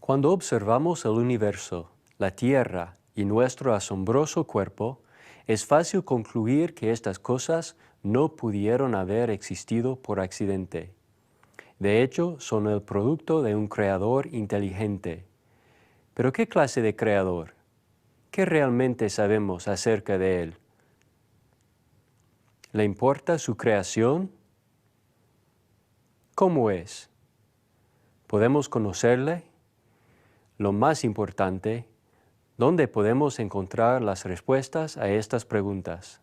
Cuando observamos el universo, la Tierra y nuestro asombroso cuerpo, es fácil concluir que estas cosas no pudieron haber existido por accidente. De hecho, son el producto de un creador inteligente. ¿Pero qué clase de creador? ¿Qué realmente sabemos acerca de él? ¿Le importa su creación? ¿Cómo es? ¿Podemos conocerle? Lo más importante, ¿dónde podemos encontrar las respuestas a estas preguntas?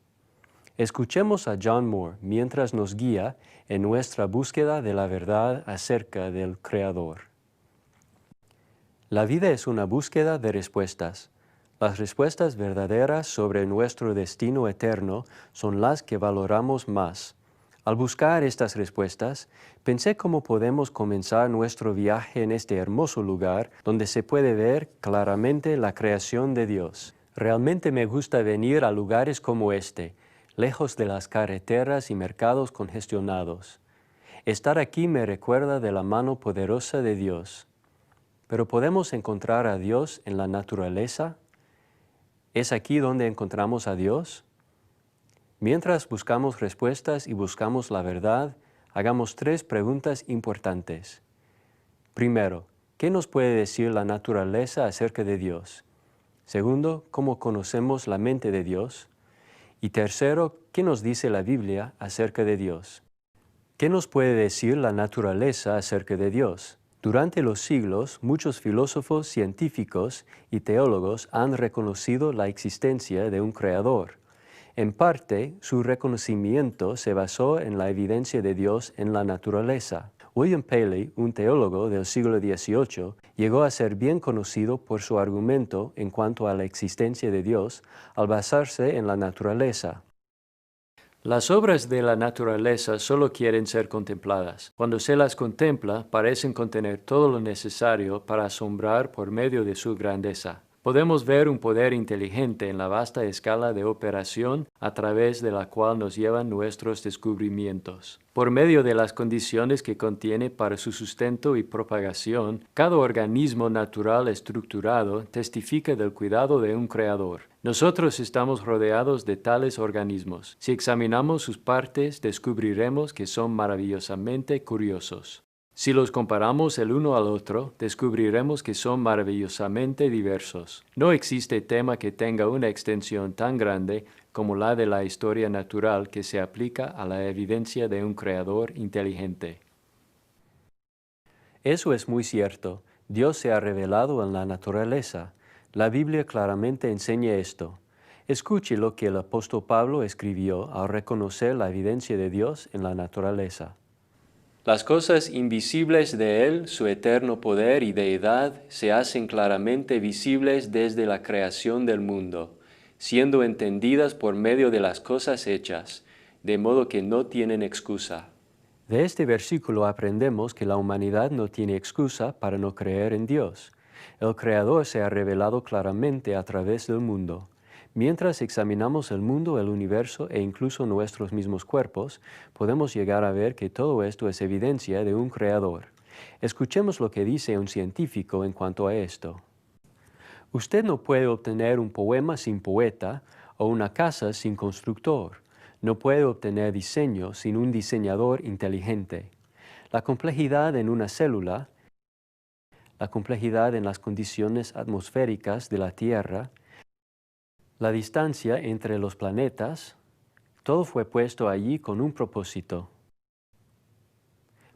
Escuchemos a John Moore mientras nos guía en nuestra búsqueda de la verdad acerca del Creador. La vida es una búsqueda de respuestas. Las respuestas verdaderas sobre nuestro destino eterno son las que valoramos más. Al buscar estas respuestas, pensé cómo podemos comenzar nuestro viaje en este hermoso lugar donde se puede ver claramente la creación de Dios. Realmente me gusta venir a lugares como este, lejos de las carreteras y mercados congestionados. Estar aquí me recuerda de la mano poderosa de Dios. Pero ¿podemos encontrar a Dios en la naturaleza? ¿Es aquí donde encontramos a Dios? Mientras buscamos respuestas y buscamos la verdad, hagamos 3 preguntas importantes. Primero, ¿qué nos puede decir la naturaleza acerca de Dios? Segundo, ¿cómo conocemos la mente de Dios? Y tercero, ¿qué nos dice la Biblia acerca de Dios? ¿Qué nos puede decir la naturaleza acerca de Dios? Durante los siglos, muchos filósofos, científicos y teólogos han reconocido la existencia de un creador. En parte, su reconocimiento se basó en la evidencia de Dios en la naturaleza. William Paley, un teólogo del siglo XVIII, llegó a ser bien conocido por su argumento en cuanto a la existencia de Dios al basarse en la naturaleza. Las obras de la naturaleza solo quieren ser contempladas. Cuando se las contempla, parecen contener todo lo necesario para asombrar por medio de su grandeza. Podemos ver un poder inteligente en la vasta escala de operación a través de la cual nos llevan nuestros descubrimientos. Por medio de las condiciones que contiene para su sustento y propagación, cada organismo natural estructurado testifica del cuidado de un creador. Nosotros estamos rodeados de tales organismos. Si examinamos sus partes, descubriremos que son maravillosamente curiosos. Si los comparamos el uno al otro, descubriremos que son maravillosamente diversos. No existe tema que tenga una extensión tan grande como la de la historia natural que se aplica a la evidencia de un creador inteligente. Eso es muy cierto. Dios se ha revelado en la naturaleza. La Biblia claramente enseña esto. Escuche lo que el apóstol Pablo escribió al reconocer la evidencia de Dios en la naturaleza. Las cosas invisibles de Él, su eterno poder y deidad, se hacen claramente visibles desde la creación del mundo, siendo entendidas por medio de las cosas hechas, de modo que no tienen excusa. De este versículo aprendemos que la humanidad no tiene excusa para no creer en Dios. El Creador se ha revelado claramente a través del mundo. Mientras examinamos el mundo, el universo e incluso nuestros mismos cuerpos, podemos llegar a ver que todo esto es evidencia de un creador. Escuchemos lo que dice un científico en cuanto a esto. Usted no puede obtener un poema sin poeta o una casa sin constructor. No puede obtener diseño sin un diseñador inteligente. La complejidad en una célula, la complejidad en las condiciones atmosféricas de la Tierra, la distancia entre los planetas, todo fue puesto allí con un propósito.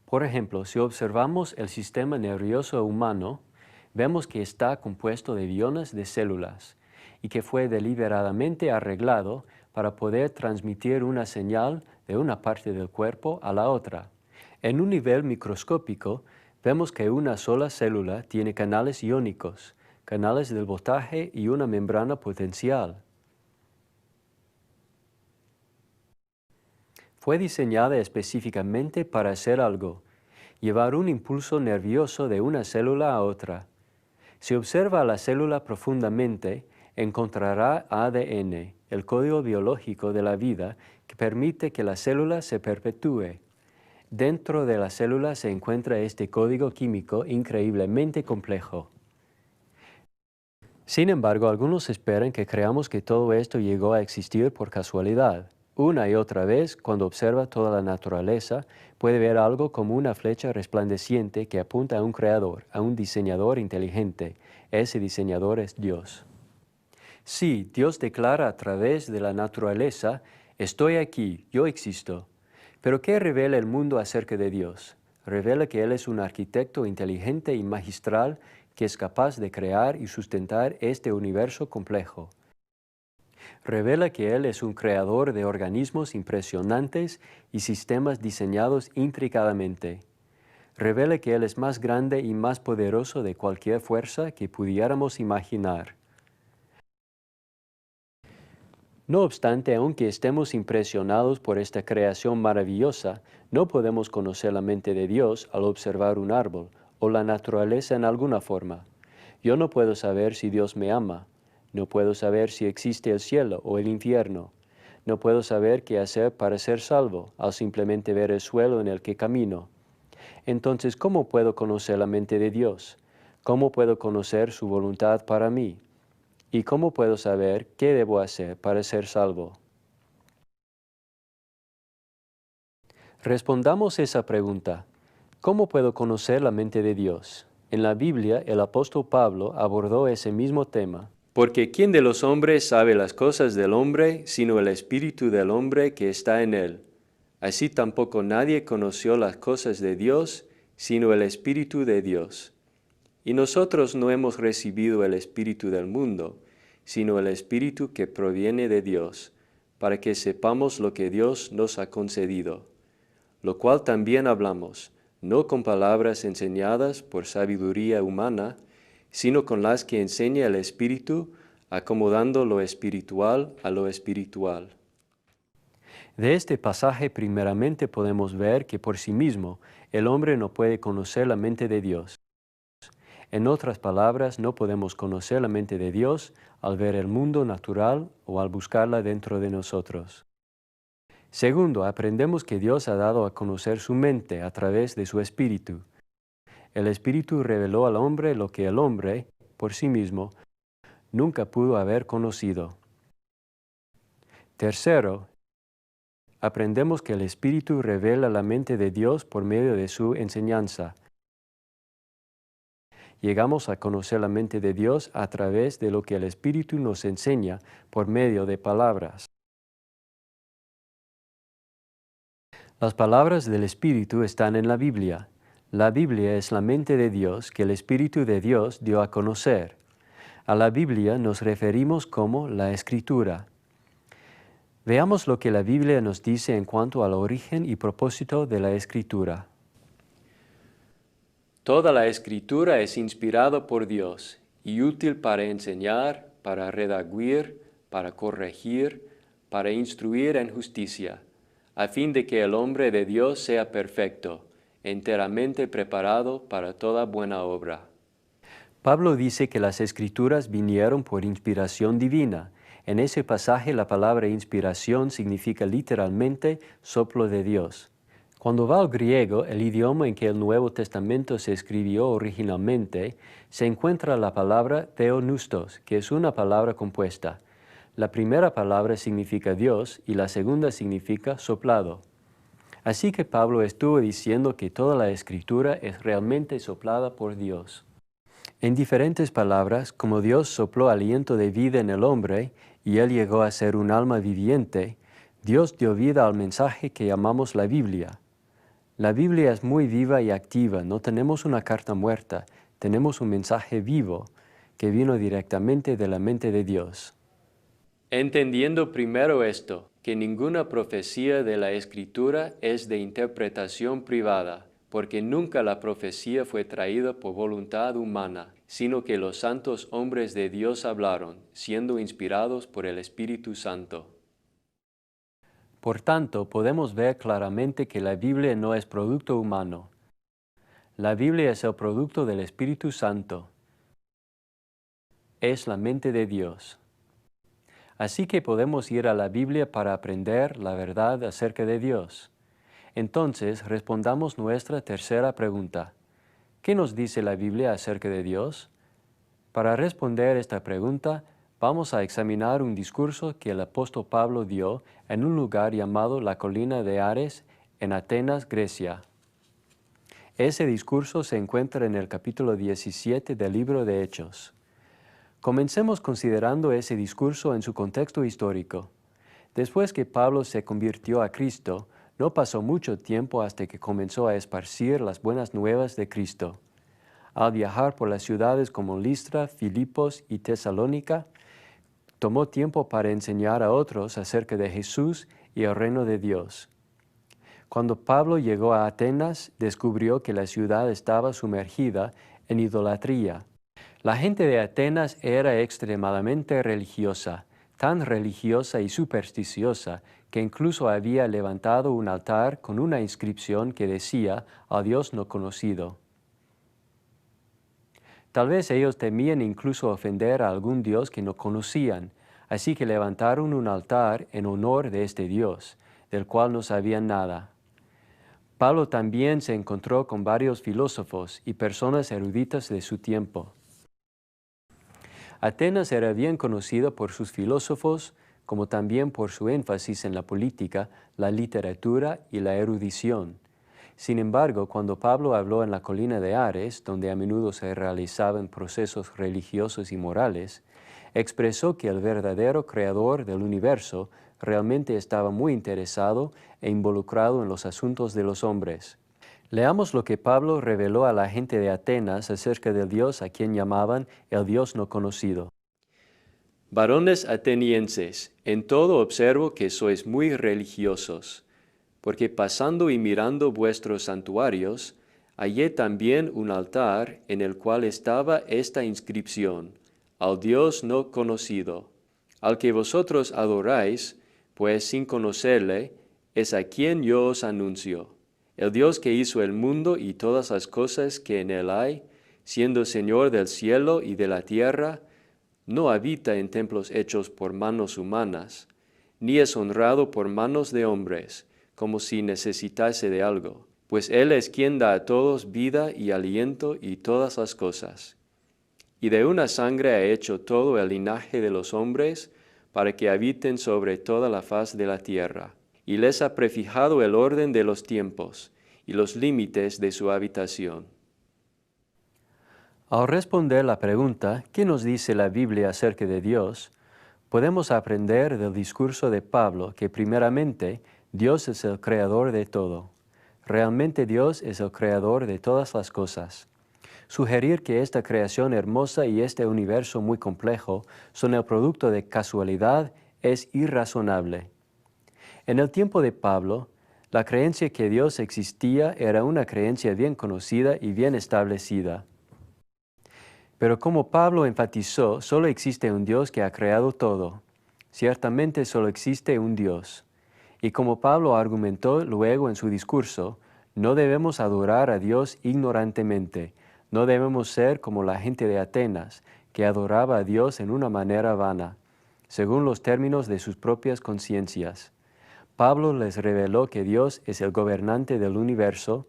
Por ejemplo, si observamos el sistema nervioso humano, vemos que está compuesto de billones de células y que fue deliberadamente arreglado para poder transmitir una señal de una parte del cuerpo a la otra. En un nivel microscópico, vemos que una sola célula tiene canales iónicos, canales del voltaje y una membrana potencial. Fue diseñada específicamente para hacer algo, llevar un impulso nervioso de una célula a otra. Si observa la célula profundamente, encontrará ADN, el código biológico de la vida que permite que la célula se perpetúe. Dentro de la célula se encuentra este código químico increíblemente complejo. Sin embargo, algunos esperan que creamos que todo esto llegó a existir por casualidad. Una y otra vez, cuando observa toda la naturaleza, puede ver algo como una flecha resplandeciente que apunta a un creador, a un diseñador inteligente. Ese diseñador es Dios. Sí, Dios declara a través de la naturaleza, estoy aquí, yo existo. Pero ¿qué revela el mundo acerca de Dios? Revela que Él es un arquitecto inteligente y magistral que es capaz de crear y sustentar este universo complejo. Revela que Él es un creador de organismos impresionantes y sistemas diseñados intricadamente. Revela que Él es más grande y más poderoso de cualquier fuerza que pudiéramos imaginar. No obstante, aunque estemos impresionados por esta creación maravillosa, no podemos conocer la mente de Dios al observar un árbol o la naturaleza en alguna forma. Yo no puedo saber si Dios me ama. No puedo saber si existe el cielo o el infierno. No puedo saber qué hacer para ser salvo al simplemente ver el suelo en el que camino. Entonces, ¿cómo puedo conocer la mente de Dios? ¿Cómo puedo conocer su voluntad para mí? ¿Y cómo puedo saber qué debo hacer para ser salvo? Respondamos esa pregunta. ¿Cómo puedo conocer la mente de Dios? En la Biblia, el apóstol Pablo abordó ese mismo tema. Porque ¿quién de los hombres sabe las cosas del hombre, sino el espíritu del hombre que está en él? Así tampoco nadie conoció las cosas de Dios, sino el espíritu de Dios. Y nosotros no hemos recibido el espíritu del mundo, sino el espíritu que proviene de Dios, para que sepamos lo que Dios nos ha concedido. Lo cual también hablamos, no con palabras enseñadas por sabiduría humana, sino con las que enseña el Espíritu, acomodando lo espiritual a lo espiritual. De este pasaje primeramente podemos ver que por sí mismo el hombre no puede conocer la mente de Dios. En otras palabras, no podemos conocer la mente de Dios al ver el mundo natural o al buscarla dentro de nosotros. Segundo, aprendemos que Dios ha dado a conocer su mente a través de su Espíritu. El Espíritu reveló al hombre lo que el hombre, por sí mismo, nunca pudo haber conocido. Tercero, aprendemos que el Espíritu revela la mente de Dios por medio de su enseñanza. Llegamos a conocer la mente de Dios a través de lo que el Espíritu nos enseña por medio de palabras. Las palabras del Espíritu están en la Biblia. La Biblia es la mente de Dios que el Espíritu de Dios dio a conocer. A la Biblia nos referimos como la Escritura. Veamos lo que la Biblia nos dice en cuanto al origen y propósito de la Escritura. Toda la Escritura es inspirada por Dios y útil para enseñar, para redarguir, para corregir, para instruir en justicia, a fin de que el hombre de Dios sea perfecto, enteramente preparado para toda buena obra. Pablo dice que las Escrituras vinieron por inspiración divina. En ese pasaje la palabra inspiración significa literalmente soplo de Dios. Cuando va al griego, el idioma en que el Nuevo Testamento se escribió originalmente, se encuentra la palabra theopneustos, que es una palabra compuesta. La primera palabra significa Dios y la segunda significa soplado. Así que Pablo estuvo diciendo que toda la Escritura es realmente soplada por Dios. En diferentes palabras, como Dios sopló aliento de vida en el hombre y él llegó a ser un alma viviente, Dios dio vida al mensaje que llamamos la Biblia. La Biblia es muy viva y activa, no tenemos una carta muerta, tenemos un mensaje vivo que vino directamente de la mente de Dios. Entendiendo primero esto, que ninguna profecía de la Escritura es de interpretación privada, porque nunca la profecía fue traída por voluntad humana, sino que los santos hombres de Dios hablaron, siendo inspirados por el Espíritu Santo. Por tanto, podemos ver claramente que la Biblia no es producto humano. La Biblia es el producto del Espíritu Santo. Es la mente de Dios. Así que podemos ir a la Biblia para aprender la verdad acerca de Dios. Entonces, respondamos nuestra tercera pregunta. ¿Qué nos dice la Biblia acerca de Dios? Para responder esta pregunta, vamos a examinar un discurso que el apóstol Pablo dio en un lugar llamado la Colina de Ares, en Atenas, Grecia. Ese discurso se encuentra en el capítulo 17 del libro de Hechos. Comencemos considerando ese discurso en su contexto histórico. Después que Pablo se convirtió a Cristo, no pasó mucho tiempo hasta que comenzó a esparcir las buenas nuevas de Cristo. Al viajar por las ciudades como Listra, Filipos y Tesalónica, tomó tiempo para enseñar a otros acerca de Jesús y el reino de Dios. Cuando Pablo llegó a Atenas, descubrió que la ciudad estaba sumergida en idolatría. La gente de Atenas era extremadamente religiosa, tan religiosa y supersticiosa que incluso había levantado un altar con una inscripción que decía al Dios no conocido. Tal vez ellos temían incluso ofender a algún Dios que no conocían, así que levantaron un altar en honor de este Dios, del cual no sabían nada. Pablo también se encontró con varios filósofos y personas eruditas de su tiempo. Atenas era bien conocido por sus filósofos, como también por su énfasis en la política, la literatura y la erudición. Sin embargo, cuando Pablo habló en la colina de Ares, donde a menudo se realizaban procesos religiosos y morales, expresó que el verdadero creador del universo realmente estaba muy interesado e involucrado en los asuntos de los hombres. Leamos lo que Pablo reveló a la gente de Atenas acerca del Dios a quien llamaban el Dios no conocido. Varones atenienses, en todo observo que sois muy religiosos, porque pasando y mirando vuestros santuarios, hallé también un altar en el cual estaba esta inscripción: al Dios no conocido, al que vosotros adoráis, pues sin conocerle, es a quien yo os anuncio. El Dios que hizo el mundo y todas las cosas que en él hay, siendo Señor del cielo y de la tierra, no habita en templos hechos por manos humanas, ni es honrado por manos de hombres, como si necesitase de algo, pues Él es quien da a todos vida y aliento y todas las cosas. Y de una sangre ha hecho todo el linaje de los hombres, para que habiten sobre toda la faz de la tierra, y les ha prefijado el orden de los tiempos y los límites de su habitación. Al responder la pregunta, ¿qué nos dice la Biblia acerca de Dios?, podemos aprender del discurso de Pablo que primeramente Dios es el creador de todo. Realmente Dios es el creador de todas las cosas. Sugerir que esta creación hermosa y este universo muy complejo son el producto de casualidad es irrazonable. En el tiempo de Pablo, la creencia que Dios existía era una creencia bien conocida y bien establecida. Pero como Pablo enfatizó, solo existe un Dios que ha creado todo. Ciertamente solo existe un Dios. Y como Pablo argumentó luego en su discurso, no debemos adorar a Dios ignorantemente. No debemos ser como la gente de Atenas, que adoraba a Dios en una manera vana, según los términos de sus propias conciencias. Pablo les reveló que Dios es el gobernante del universo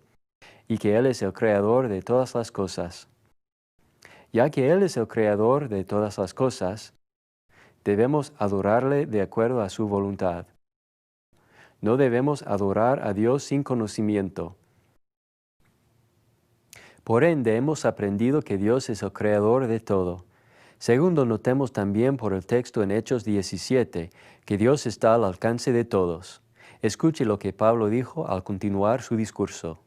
y que Él es el creador de todas las cosas. Ya que Él es el creador de todas las cosas, debemos adorarle de acuerdo a su voluntad. No debemos adorar a Dios sin conocimiento. Por ende, hemos aprendido que Dios es el creador de todo. Segundo, notemos también por el texto en Hechos 17 que Dios está al alcance de todos. Escuche lo que Pablo dijo al continuar su discurso.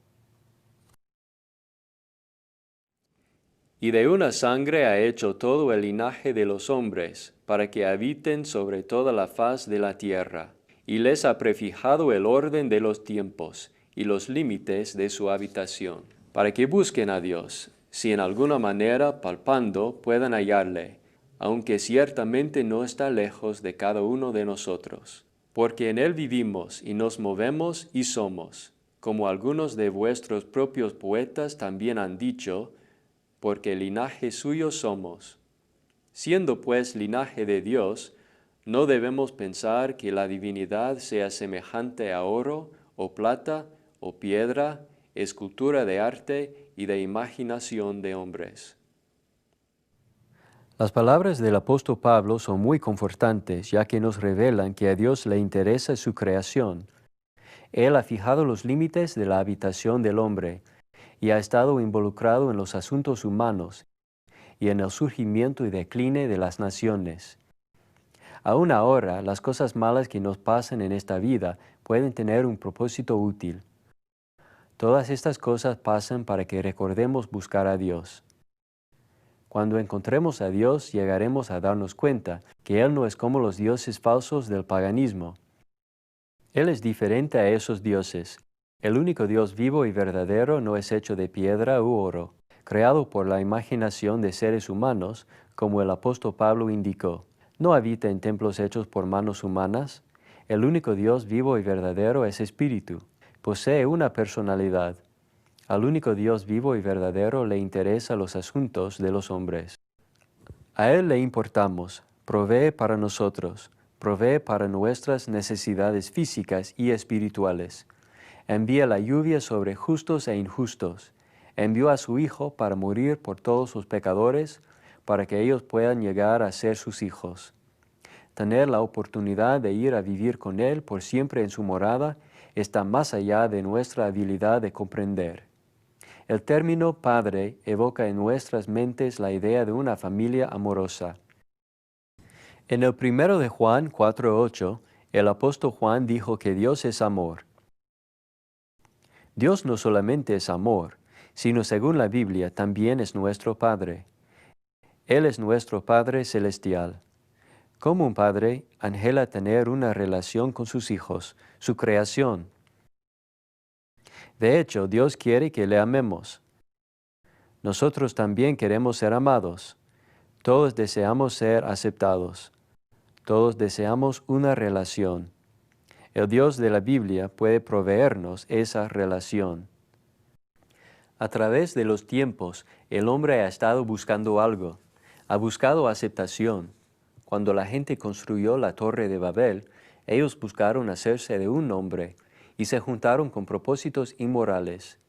Y de una sangre ha hecho todo el linaje de los hombres, para que habiten sobre toda la faz de la tierra, y les ha prefijado el orden de los tiempos y los límites de su habitación, para que busquen a Dios, si en alguna manera palpando puedan hallarle, aunque ciertamente no está lejos de cada uno de nosotros. Porque en Él vivimos y nos movemos y somos, como algunos de vuestros propios poetas también han dicho, porque linaje suyo somos. Siendo pues linaje de Dios, no debemos pensar que la divinidad sea semejante a oro, o plata, o piedra, escultura de arte y de imaginación de hombres. Las palabras del apóstol Pablo son muy confortantes, ya que nos revelan que a Dios le interesa su creación. Él ha fijado los límites de la habitación del hombre y ha estado involucrado en los asuntos humanos y en el surgimiento y decline de las naciones. Aún ahora, las cosas malas que nos pasan en esta vida pueden tener un propósito útil. Todas estas cosas pasan para que recordemos buscar a Dios. Cuando encontremos a Dios, llegaremos a darnos cuenta que Él no es como los dioses falsos del paganismo. Él es diferente a esos dioses. El único Dios vivo y verdadero no es hecho de piedra u oro, creado por la imaginación de seres humanos, como el apóstol Pablo indicó. No habita en templos hechos por manos humanas. El único Dios vivo y verdadero es espíritu. Posee una personalidad. Al único Dios vivo y verdadero le interesan los asuntos de los hombres. A Él le importamos, provee para nosotros, provee para nuestras necesidades físicas y espirituales. Envía la lluvia sobre justos e injustos. Envió a su Hijo para morir por todos los pecadores, para que ellos puedan llegar a ser sus hijos. Tener la oportunidad de ir a vivir con Él por siempre en su morada está más allá de nuestra habilidad de comprender. El término padre evoca en nuestras mentes la idea de una familia amorosa. En el primero de Juan 4:8, el apóstol Juan dijo que Dios es amor. Dios no solamente es amor, sino según la Biblia también es nuestro Padre. Él es nuestro Padre celestial. Como un padre, anhela tener una relación con sus hijos, su creación. De hecho, Dios quiere que le amemos. Nosotros también queremos ser amados. Todos deseamos ser aceptados. Todos deseamos una relación. El Dios de la Biblia puede proveernos esa relación. A través de los tiempos, el hombre ha estado buscando algo. Ha buscado aceptación. Cuando la gente construyó la Torre de Babel, ellos buscaron hacerse de un nombre y se juntaron con propósitos inmorales.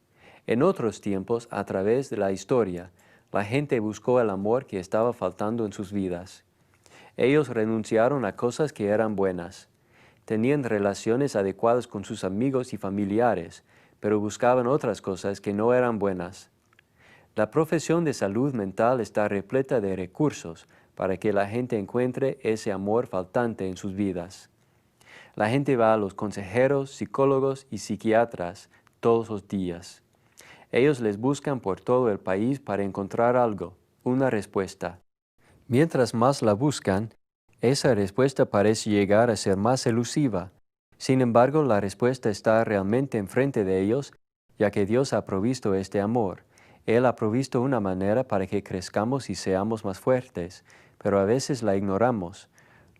En otros tiempos, a través de la historia, la gente buscó el amor que estaba faltando en sus vidas. Ellos renunciaron a cosas que eran buenas. Tenían relaciones adecuadas con sus amigos y familiares, pero buscaban otras cosas que no eran buenas. La profesión de salud mental está repleta de recursos para que la gente encuentre ese amor faltante en sus vidas. La gente va a los consejeros, psicólogos y psiquiatras todos los días. Ellos les buscan por todo el país para encontrar algo, una respuesta. Mientras más la buscan, esa respuesta parece llegar a ser más elusiva. Sin embargo, la respuesta está realmente enfrente de ellos, ya que Dios ha provisto este amor. Él ha provisto una manera para que crezcamos y seamos más fuertes, pero a veces la ignoramos.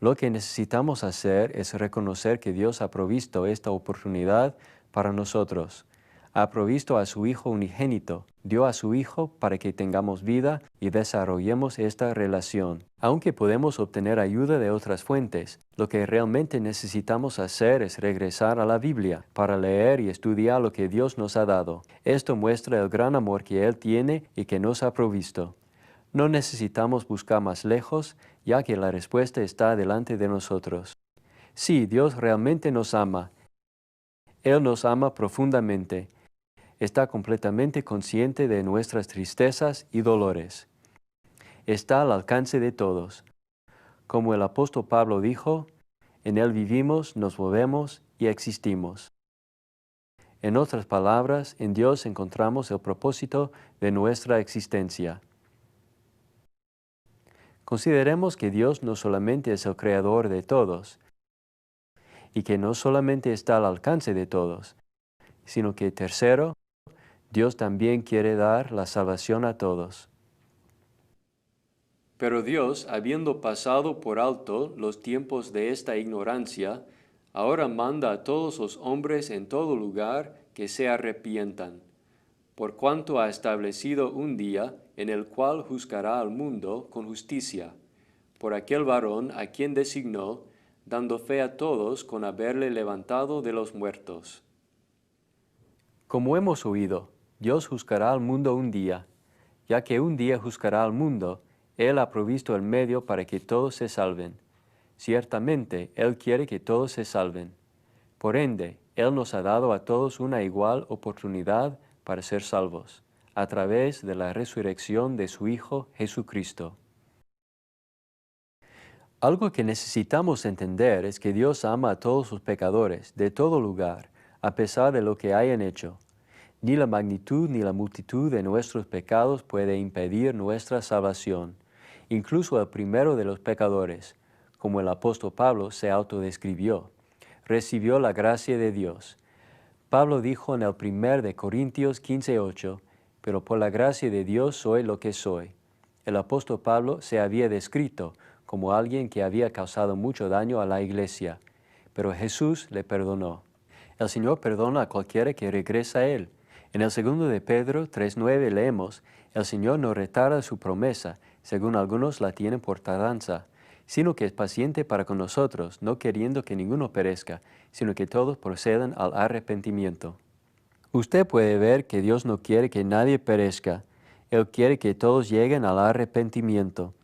Lo que necesitamos hacer es reconocer que Dios ha provisto esta oportunidad para nosotros. Ha provisto a su Hijo unigénito, dio a su Hijo para que tengamos vida y desarrollemos esta relación. Aunque podemos obtener ayuda de otras fuentes, lo que realmente necesitamos hacer es regresar a la Biblia para leer y estudiar lo que Dios nos ha dado. Esto muestra el gran amor que Él tiene y que nos ha provisto. No necesitamos buscar más lejos, ya que la respuesta está delante de nosotros. Sí, Dios realmente nos ama. Él nos ama profundamente. Está completamente consciente de nuestras tristezas y dolores. Está al alcance de todos. Como el apóstol Pablo dijo, en Él vivimos, nos movemos y existimos. En otras palabras, en Dios encontramos el propósito de nuestra existencia. Consideremos que Dios no solamente es el creador de todos, y que no solamente está al alcance de todos, sino que tercero, Dios también quiere dar la salvación a todos. Pero Dios, habiendo pasado por alto los tiempos de esta ignorancia, ahora manda a todos los hombres en todo lugar que se arrepientan, por cuanto ha establecido un día en el cual juzgará al mundo con justicia, por aquel varón a quien designó, dando fe a todos con haberle levantado de los muertos. Como hemos oído, Dios juzgará al mundo un día. Ya que un día juzgará al mundo, Él ha provisto el medio para que todos se salven. Ciertamente, Él quiere que todos se salven. Por ende, Él nos ha dado a todos una igual oportunidad para ser salvos, a través de la resurrección de su Hijo Jesucristo. Algo que necesitamos entender es que Dios ama a todos los pecadores, de todo lugar, a pesar de lo que hayan hecho. Ni la magnitud ni la multitud de nuestros pecados puede impedir nuestra salvación. Incluso el primero de los pecadores, como el apóstol Pablo se autodescribió, recibió la gracia de Dios. Pablo dijo en el 1 de Corintios 15:8, pero por la gracia de Dios soy lo que soy. El apóstol Pablo se había descrito como alguien que había causado mucho daño a la iglesia, pero Jesús le perdonó. El Señor perdona a cualquiera que regresa a Él. En el 2 de Pedro 3:9 leemos, el Señor no retarda su promesa, según algunos la tienen por tardanza, sino que es paciente para con nosotros, no queriendo que ninguno perezca, sino que todos procedan al arrepentimiento. Usted puede ver que Dios no quiere que nadie perezca. Él quiere que todos lleguen al arrepentimiento.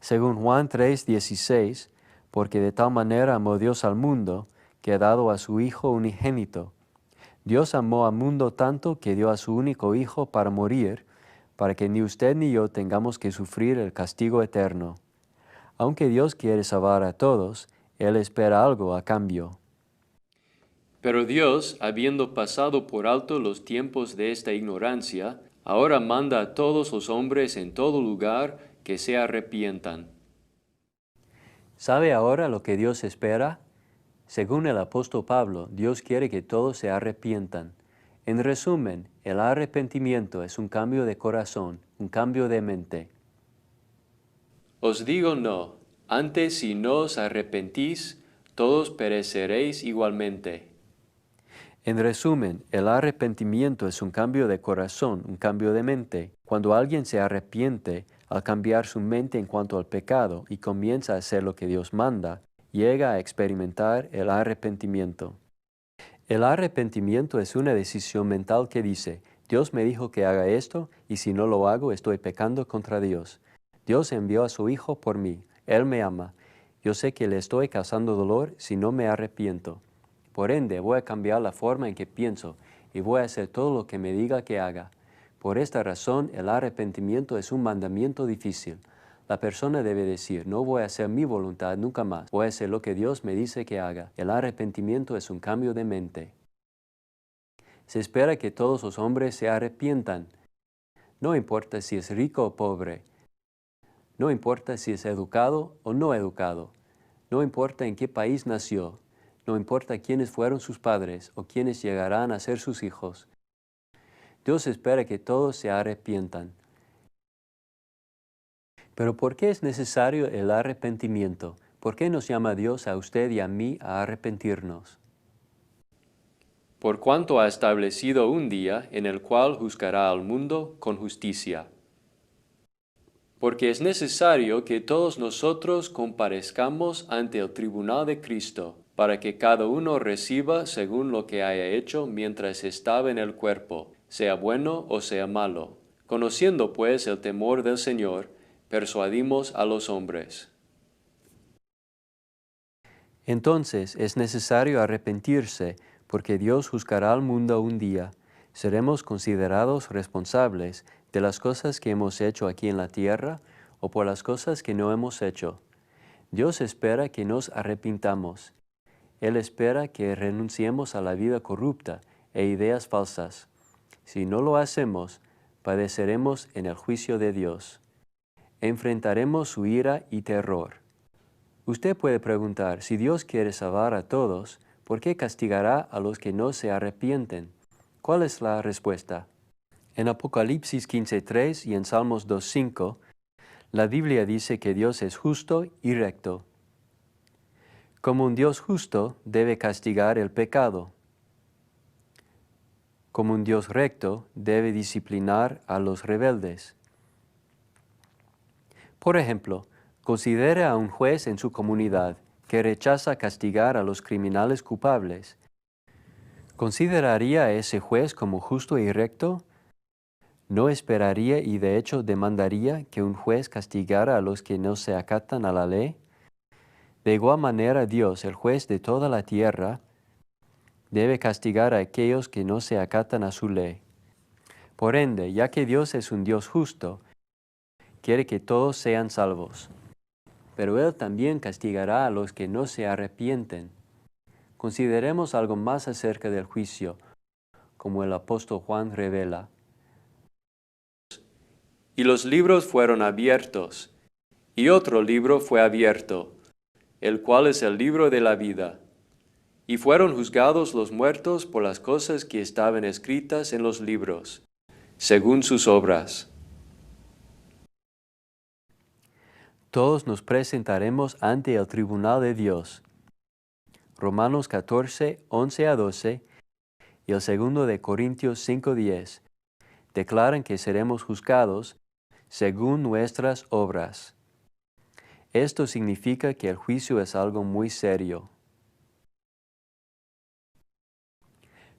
Según Juan 3:16, porque de tal manera amó Dios al mundo, que ha dado a su Hijo unigénito. Dios amó al mundo tanto que dio a su único Hijo para morir, para que ni usted ni yo tengamos que sufrir el castigo eterno. Aunque Dios quiere salvar a todos, Él espera algo a cambio. Pero Dios, habiendo pasado por alto los tiempos de esta ignorancia, ahora manda a todos los hombres en todo lugar que se arrepientan. ¿Sabe ahora lo que Dios espera? Según el apóstol Pablo, Dios quiere que todos se arrepientan. En resumen, el arrepentimiento es un cambio de corazón, un cambio de mente. Os digo no, antes si no os arrepentís, todos pereceréis igualmente. En resumen, el arrepentimiento es un cambio de corazón, un cambio de mente. Cuando alguien se arrepiente, al cambiar su mente en cuanto al pecado y comienza a hacer lo que Dios manda, llega a experimentar el arrepentimiento. El arrepentimiento es una decisión mental que dice, Dios me dijo que haga esto y si no lo hago estoy pecando contra Dios. Dios envió a su Hijo por mí, Él me ama. Yo sé que le estoy causando dolor si no me arrepiento. Por ende, voy a cambiar la forma en que pienso y voy a hacer todo lo que me diga que haga. Por esta razón, el arrepentimiento es un mandamiento difícil. La persona debe decir, no voy a hacer mi voluntad nunca más, voy a hacer lo que Dios me dice que haga. El arrepentimiento es un cambio de mente. Se espera que todos los hombres se arrepientan. No importa si es rico o pobre. No importa si es educado o no educado. No importa en qué país nació. No importa quiénes fueron sus padres o quiénes llegarán a ser sus hijos. Dios espera que todos se arrepientan. Pero ¿por qué es necesario el arrepentimiento? ¿Por qué nos llama Dios a usted y a mí a arrepentirnos? Por cuanto ha establecido un día en el cual juzgará al mundo con justicia. Porque es necesario que todos nosotros comparezcamos ante el tribunal de Cristo, para que cada uno reciba según lo que haya hecho mientras estaba en el cuerpo, sea bueno o sea malo. Conociendo pues el temor del Señor, persuadimos a los hombres. Entonces es necesario arrepentirse, porque Dios juzgará al mundo un día. Seremos considerados responsables de las cosas que hemos hecho aquí en la tierra o por las cosas que no hemos hecho. Dios espera que nos arrepintamos. Él espera que renunciemos a la vida corrupta e ideas falsas. Si no lo hacemos, padeceremos en el juicio de Dios. Enfrentaremos su ira y terror. Usted puede preguntar, si Dios quiere salvar a todos, ¿por qué castigará a los que no se arrepienten? ¿Cuál es la respuesta? En Apocalipsis 15:3 y en Salmos 2:5, la Biblia dice que Dios es justo y recto. Como un Dios justo, debe castigar el pecado. Como un Dios recto, debe disciplinar a los rebeldes. Por ejemplo, considere a un juez en su comunidad que rechaza castigar a los criminales culpables. ¿Consideraría a ese juez como justo y recto? no esperaría y de hecho demandaría que un juez castigara a los que no se acatan a la ley. De igual manera Dios, el juez de toda la tierra, debe castigar a aquellos que no se acatan a su ley. Por ende, ya que Dios es un Dios justo, quiere que todos sean salvos. Pero Él también castigará a los que no se arrepienten. Consideremos algo más acerca del juicio, como el apóstol Juan revela. Y los libros fueron abiertos, y otro libro fue abierto, el cual es el libro de la vida. Y fueron juzgados los muertos por las cosas que estaban escritas en los libros, según sus obras. Todos nos presentaremos ante el tribunal de Dios. Romanos 14, 11 a 12 y el 2 de Corintios 5, 10 declaran que seremos juzgados según nuestras obras. Esto significa que el juicio es algo muy serio.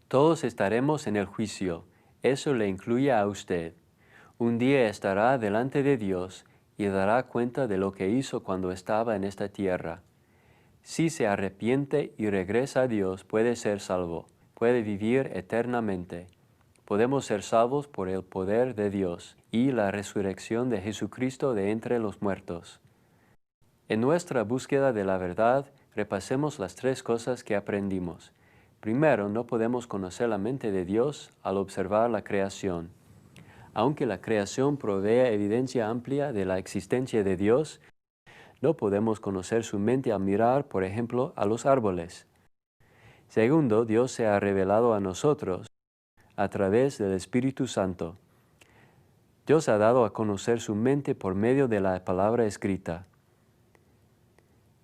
Todos estaremos en el juicio. Eso le incluye a usted. Un día estará delante de Dios y dará cuenta de lo que hizo cuando estaba en esta tierra. Si se arrepiente y regresa a Dios, puede ser salvo, puede vivir eternamente. Podemos ser salvos por el poder de Dios y la resurrección de Jesucristo de entre los muertos. En nuestra búsqueda de la verdad, repasemos las tres cosas que aprendimos. Primero, no podemos conocer la mente de Dios al observar la creación. Aunque la creación provea evidencia amplia de la existencia de Dios, no podemos conocer su mente al mirar, por ejemplo, a los árboles. Segundo, Dios se ha revelado a nosotros a través del Espíritu Santo. Dios ha dado a conocer su mente por medio de la palabra escrita.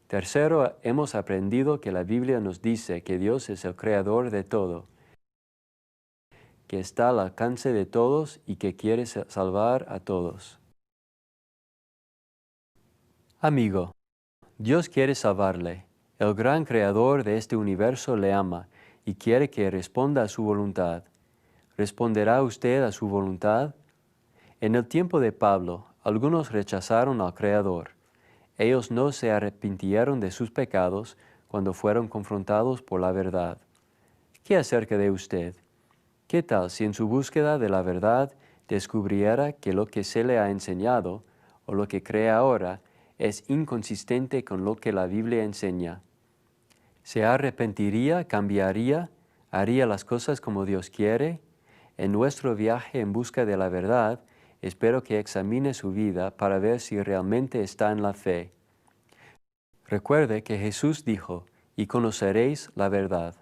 Tercero, hemos aprendido que la Biblia nos dice que Dios es el creador de todo, que está al alcance de todos y que quiere salvar a todos. Amigo, Dios quiere salvarle. El gran creador de este universo le ama y quiere que responda a su voluntad. ¿Responderá usted a su voluntad? En el tiempo de Pablo, algunos rechazaron al Creador. Ellos no se arrepintieron de sus pecados cuando fueron confrontados por la verdad. ¿Qué acerca de usted? ¿Qué tal si en su búsqueda de la verdad descubriera que lo que se le ha enseñado o lo que cree ahora es inconsistente con lo que la Biblia enseña? ¿Se arrepentiría, cambiaría, haría las cosas como Dios quiere? En nuestro viaje en busca de la verdad, espero que examine su vida para ver si realmente está en la fe. Recuerde que Jesús dijo, y conoceréis la verdad.